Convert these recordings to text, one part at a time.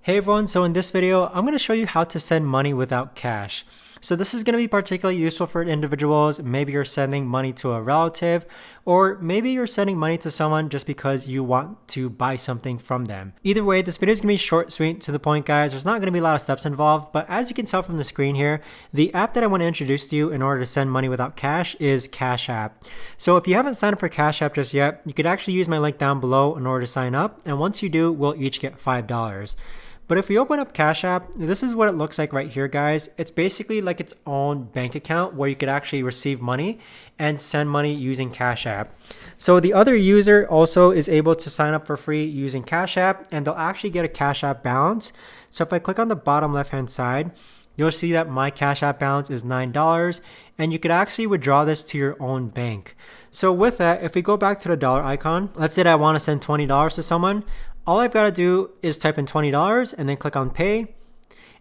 Hey everyone, so in this video, I'm going to show you how to send money without cash. So this is going to be particularly useful for individuals. Maybe you're sending money to a relative, or maybe you're sending money to someone just because you want to buy something from them. Either way, this video is going to be short, sweet, to the point, guys. There's not going to be a lot of steps involved, but as you can tell from the screen here, the app that I want to introduce to you in order to send money without cash is Cash App. So if you haven't signed up for Cash App just yet, you could actually use my link down below in order to sign up, and once you do, we'll each get $5. But if we open up Cash App, this is what it looks like right here, guys. It's basically like its own bank account where you could actually receive money and send money using Cash App. So the other user also is able to sign up for free using Cash App, and they'll actually get a Cash App balance. So if I click on the bottom left-hand side, you'll see that my Cash App balance is $9, and you could actually withdraw this to your own bank. So with that, if we go back to the dollar icon, let's say that I want to send $20 to someone, all I've got to do is type in $20 and then click on pay,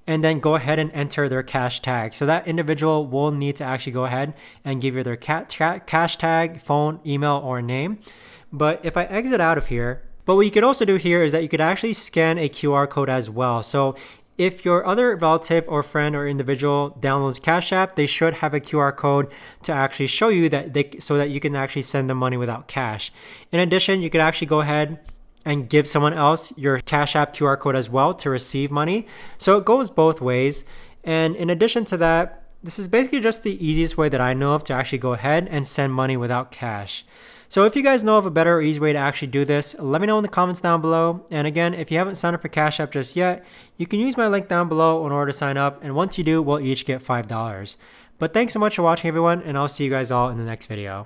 and then go ahead and enter their cash tag. So that individual will need to actually go ahead and give you their cash tag, phone, email, or name. But if I exit out of here, but what you could also do here is that you could actually scan a QR code as well. So if your other relative or friend or individual downloads Cash App, they should have a QR code to actually show you that so that you can actually send them money without cash. In addition, you could actually go ahead and give someone else your Cash App QR code as well to receive money. So it goes both ways. And in addition to that, this is basically just the easiest way that I know of to actually go ahead and send money without cash. So if you guys know of a better or easy way to actually do this, let me know in the comments down below. And again, if you haven't signed up for Cash App just yet, you can use my link down below in order to sign up. And once you do, we'll each get $5. But thanks so much for watching, everyone, and I'll see you guys all in the next video.